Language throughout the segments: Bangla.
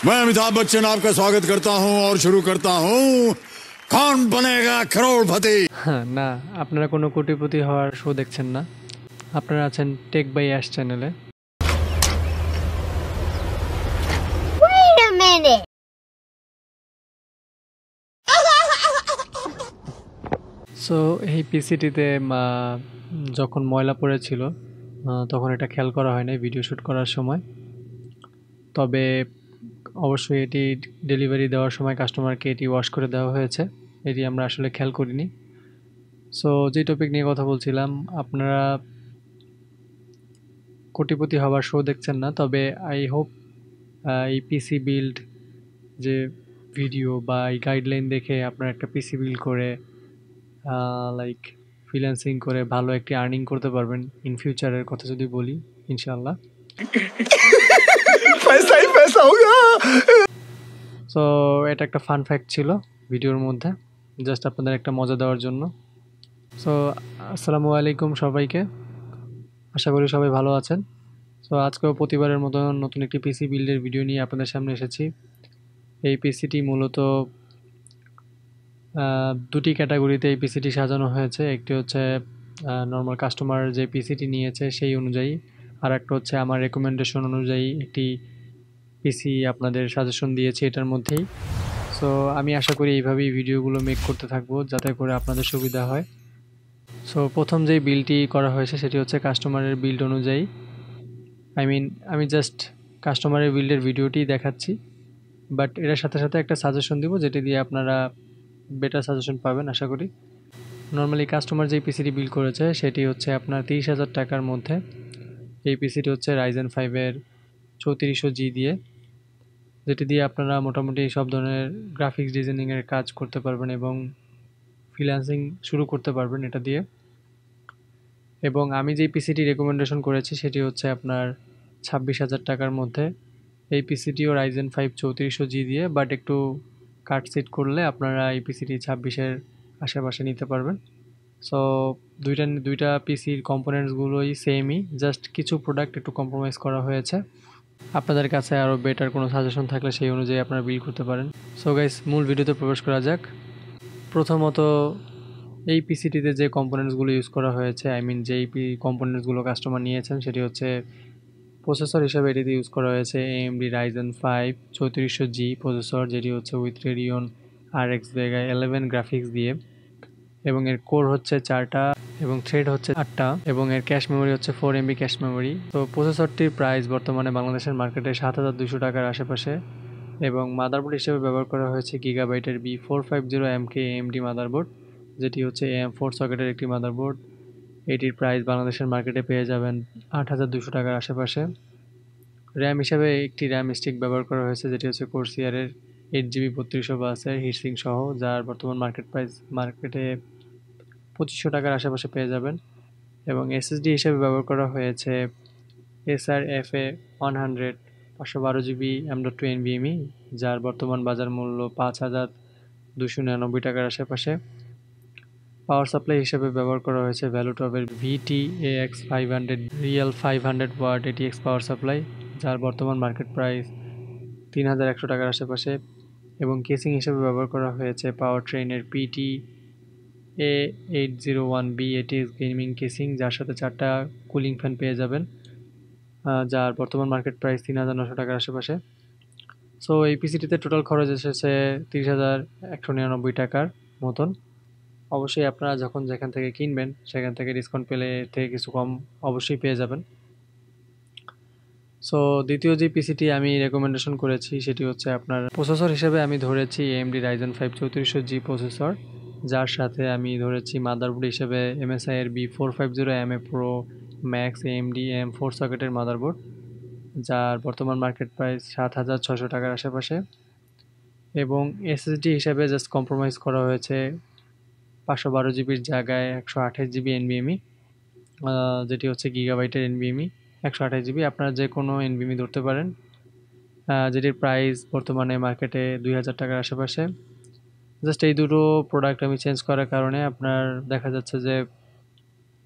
मैं अमिताभ बच्चन आपका स्वागत करता हूं और शुरू करता हूं कौन बनेगा करोड़पति। না, আপনারা কোনো কোটিপতি হওয়ার শো দেখছেন না। আপনারা আছেন টেক বাই অ্যাশ চ্যানেলে। Wait a minute. সো এই পিসিটিতে যখন ময়লা পড়েছিল তখন এটা খেয়াল করা হয় নাই ভিডিও শ্যুট করার সময়। তবে অবশ্যই এটি ডেলিভারি দেওয়ার সময় কাস্টমারকে এটি ওয়াশ করে দেওয়া হয়েছে, এটি আমরা আসলে খেয়াল করিনি। সো যে টপিক নিয়ে কথা বলছিলাম, আপনারা কোটিপতি হওয়ার শো দেখছেন না, তবে আই হোপ এই পিসি বিল্ড যে ভিডিও বা এই গাইডলাইন দেখে আপনারা একটা পিসি বিল্ড করে লাইক ফ্রিল্যান্সিং করে ভালো একটি আর্নিং করতে পারবেন ইন ফিউচারের কথা যদি বলি, ইনশাআল্লাহ। সো এটা একটা ফান ফ্যাক্ট ছিল ভিডিওর মধ্যে, জাস্ট আপনাদের একটা মজা দেওয়ার জন্য। সো আসসালামু আলাইকুম সবাইকে, আশা করি সবাই ভালো আছেন। সো আজকেও প্রতিবারের মতো নতুন একটি পিসি বিল্ডের ভিডিও নিয়ে আপনাদের সামনে এসেছি। এই পিসিটি মূলত দুটি ক্যাটাগরিতে এই পিসিটি সাজানো হয়েছে। একটি হচ্ছে নর্মাল কাস্টমার যে পিসিটি নিয়েছে সেই অনুযায়ী, আর একটা হচ্ছে আমার রেকমেন্ডেশন অনুযায়ী একটি পিসি আপনাদের সাজেশন দিয়েছি এটার মধ্যেই। সো আমি আশা করি এইভাবেই ভিডিওগুলো মেক করতে থাকবো যাতে করে আপনাদের সুবিধা হয়। সো প্রথম যেই বিলটি করা হয়েছে সেটি হচ্ছে কাস্টমারের বিল্ড অনুযায়ী। আমি জাস্ট কাস্টমারের বিল্ডের ভিডিওটি দেখাচ্ছি, বাট এটার সাথে সাথে একটা সাজেশন দিব যেটি দিয়ে আপনারা বেটার সাজেশন পাবেন আশা করি। নর্মালি কাস্টমার যেই পিসিটি বিল্ড করেছে সেটি হচ্ছে আপনার 30,000 টাকার মধ্যে। এই পিসিটি হচ্ছে রাইজেন 5-এর 3400G দিয়ে, যেটি দিয়ে আপনারা মোটামুটি সব ধরনের গ্রাফিক্স ডিজাইনিংয়ের কাজ করতে পারবেন এবং ফ্রিল্যান্সিং শুরু করতে পারবেন এটা দিয়ে। এবং আমি যেই পিসিটি রেকমেন্ডেশন করেছি সেটি হচ্ছে আপনার 26,000 টাকার মধ্যে। এই পিসিটিও রাইজেন 5 3400G দিয়ে, বাট একটু কাট সেট করলে আপনারা এই পিসিটি 26-এর আশেপাশে নিতে পারবেন। সো দুইটা পিসির কম্পোনেন্টসগুলোই সেমই, জাস্ট কিছু প্রোডাক্ট একটু কম্প্রোমাইজ করা হয়েছে। আপনাদের কাছে আরও বেটার কোনো সাজেশন থাকলে সেই অনুযায়ী আপনারা বিল করতে পারেন। সো গাইস, মূল ভিডিওতে প্রবেশ করা যাক। প্রথমত এই পিসিটিতে যে কম্পোনেন্টসগুলো ইউজ করা হয়েছে, যেই কম্পোনেন্টসগুলো কাস্টমার নিয়েছেন সেটি হচ্ছে প্রসেসর হিসেবে এটিতে ইউজ করা হয়েছে AMD Ryzen 5 3400G প্রসেসর, যেটি হচ্ছে with Radeon RX Vega 11 graphics দিয়ে, এবং এর কোর হচ্ছে 4টা এবং থ্রেড হচ্ছে 8টা, এবং এর ক্যাশ মেমোরি হচ্ছে 4 MB ক্যাশ মেমোরি। তো প্রসেসরটির প্রাইস বর্তমানে বাংলাদেশের মার্কেটে 7,200 টাকার আশেপাশে, এবং মাদারবোর্ড হিসেবে ব্যবহার করা হয়েছে গিগাবাইটের B450MK AMD মাদারবোর্ড, যেটি হচ্ছে AM4 সকেটের একটি মাদারবোর্ড। এটির প্রাইস বাংলাদেশের মার্কেটে পেয়ে যাবেন 8,200 টাকার আশেপাশে। র্যাম হিসাবে একটি র্যাম স্টিক ব্যবহার করা হয়েছে যেটি হচ্ছে কোরসিয়ারের 8GB 3200 বাসের হিটসিং সহ, যার বর্তমান মার্কেটে 2500 টাকার আশেপাশে পেয়ে যাবেন। এবং SSD হিসেবে ব্যবহার করা হয়েছে Acer FA100 512GB M.2 NVMe, যার বর্তমান বাজার মূল্য 5,299 টাকার আশেপাশে। পাওয়ার সাপ্লাই হিসেবে ব্যবহার করা হয়েছে ভ্যালুটপের VT-AX500 real 500 watt ATX power supply, যার বর্তমান মার্কেট প্রাইস 3,100 টাকার আশেপাশে। এবং কেসিং হিসেবে ব্যবহার করা হয়েছে পাওয়ার ট্রেনের PT-A801B ATX গেমিং কেসিং, যার সাথে 4টা কুলিং ফ্যান পেয়ে যাবেন, যার বর্তমান মার্কেট প্রাইস 3,900 টাকার আশেপাশে। সো এই পিসিটিতে টোটাল খরচ এসেছে 30,199 টাকার মতন। অবশ্যই আপনারা যখন যেখান থেকে কিনবেন সেখান থেকে ডিসকাউন্ট পেলে থেকে কিছু কম অবশ্যই পেয়ে যাবেন। সো দ্বিতীয় যে পিসিটি আমি রেকমেন্ডেশন করেছি সেটি হচ্ছে আপনার প্রসেসর হিসেবে আমি ধরেছি AMD Ryzen 5 3400G প্রসেসর, যার সাথে আমি ধরেছি মাদারবোর্ড হিসেবে MSI এর B450MA Pro Max AMD AM4 সকেটের মাদারবোর্ড, যার বর্তমান মার্কেট প্রাইস 7,600 টাকার আশেপাশে। এবং SSD হিসাবে জাস্ট কম্প্রোমাইজ করা হয়েছে 512GBর জায়গায় 128GB NVMe, যেটি হচ্ছে গিগাবাইটের NVMe 128GB। আপনারা যে কোনো NVMe ধরতে পারেন, যেটির প্রাইস বর্তমানে মার্কেটে 2,000 টাকার আশেপাশে। জাস্ট এই দুটো প্রোডাক্ট আমি চেঞ্জ করার কারণে আপনার দেখা যাচ্ছে যে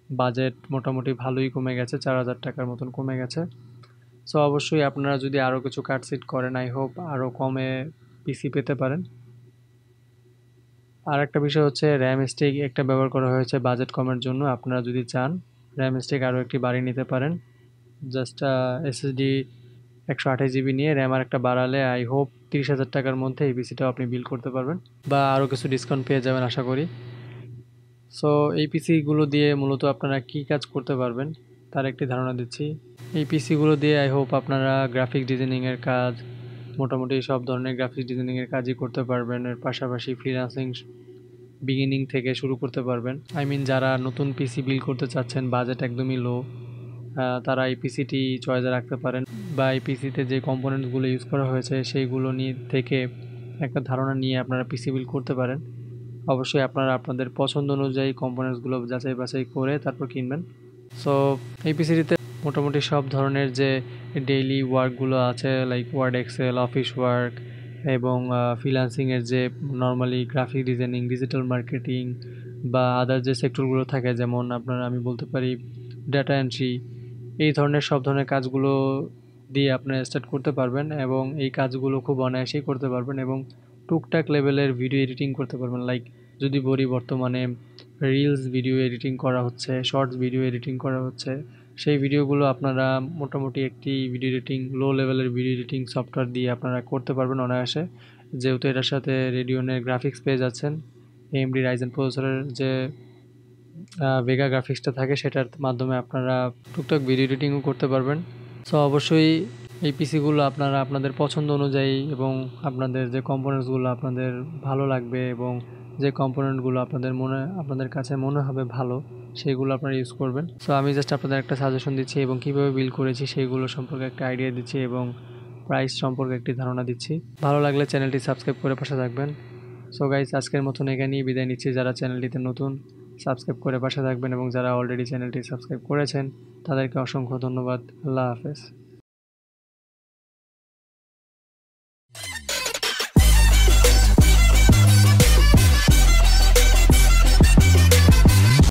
বাজেট মোটামুটি ভালোই কমে গেছে, 4,000 টাকার মতন কমে গেছে। সো অবশ্যই আপনারা যদি আরও কিছু কাটসিট করেন, আই হোপ আরও কমে পিসি পেতে পারেন। আর একটা বিষয় হচ্ছে র্যাম স্টিক একটা ব্যবহার করা হয়েছে বাজেট কমের জন্য। আপনারা যদি চান র্যাম স্টিক আরও একটি বাড়িয়ে নিতে পারেন। জাস্ট এসএসডি 128 জিবি নিয়ে র্যাম আর একটা বাড়ালে আই হোপ 30,000 টাকার মধ্যে এই পিসিটাও আপনি বিল করতে পারবেন, বা আরও কিছু ডিসকাউন্ট পেয়ে যাবেন আশা করি। সো এই পিসিগুলো দিয়ে মূলত আপনারা কী কাজ করতে পারবেন তার একটি ধারণা দিচ্ছি। এই পিসিগুলো দিয়ে আই হোপ আপনারা গ্রাফিক ডিজাইনিংয়ের কাজ, মোটামুটি সব ধরনের গ্রাফিক ডিজাইনিংয়ের কাজই করতে পারবেন। এর পাশাপাশি ফ্রিল্যান্সিং বিগিনিং থেকে শুরু করতে পারবেন। আই মিন যারা নতুন পিসি বিল্ড করতে চাচ্ছেন, বাজেট একদমই লো, তারা এই পিসিটি চয়েসে রাখতে পারেন, বা এই পিসিতে যে কম্পোনেন্টসগুলো ইউজ করা হয়েছে সেইগুলো নিয়ে থেকে একটা ধারণা নিয়ে আপনারা পিসি বিল্ড করতে পারেন। অবশ্যই আপনারা আপনাদের পছন্দ অনুযায়ী কম্পোনেন্টসগুলো যাচাই বাছাই করে তারপর কিনবেন। সো এই পিসিটিতে মোটামুটি সব ধরনের যে ডেইলি ওয়ার্কগুলো আছে, like word, excel, office work, এবং ফ্রিল্যান্সিংয়ের যে normally graphic designing, digital marketing বা আদার যে সেক্টরগুলো থাকে, যেমন আমি বলতে পারি ডাটা এন্ট্রি, এই ধরনের সব ধরনের কাজগুলো দিয়ে আপনারা স্টার্ট করতে পারবেন, এবং এই কাজগুলো খুব অনায়াসেই করতে পারবেন, এবং টুকটাক লেভেলের ভিডিও এডিটিং করতে পারবেন। লাইক যদি বলি, বর্তমানে রিলস ভিডিও এডিটিং করা হচ্ছে, শর্টস ভিডিও এডিটিং করা হচ্ছে, সেই ভিডিওগুলো আপনারা মোটামুটি একটি ভিডিও এডিটিং, লো লেভেলের ভিডিও এডিটিং সফটওয়্যার দিয়ে আপনারা করতে পারবেন অনায়াসে, যেহেতু এটার সাথে রেডিয়নের গ্রাফিক্স পেয়ে যাচ্ছেন। এএমডি রাইজেন প্রসেসরের যে ভেগা গ্রাফিক্সটা থাকে, সেটার মাধ্যমে আপনারা টুকটাক ভিডিও এডিটিংও করতে পারবেন। সো অবশ্যই এই পিসিগুলো আপনারা আপনাদের পছন্দ অনুযায়ী, এবং আপনাদের যে কম্পোনেন্টসগুলো আপনাদের ভালো লাগবে, এবং যে কম্পোনেন্টগুলো আপনাদের কাছে মনে হবে ভালো, সেইগুলো আপনারা ইউজ করবেন। সো আমি জাস্ট আপনাদের একটা সাজেশন দিচ্ছি, এবং কীভাবে বিল্ড করেছি সেইগুলো সম্পর্কে একটা আইডিয়া দিচ্ছি, এবং প্রাইস সম্পর্কে একটি ধারণা দিচ্ছি। ভালো লাগলে চ্যানেলটি সাবস্ক্রাইব করে পাশে থাকবেন। সো গাইস, আজকের মতন এখানেই বিদায় নিচ্ছি। যারা চ্যানেলটিতে নতুন, সাবস্ক্রাইব করে পাশে থাকবেন, এবং যারা অলরেডি চ্যানেলটি সাবস্ক্রাইব করেছেন তাদেরকে অসংখ্য ধন্যবাদ। আল্লাহ হাফেজ।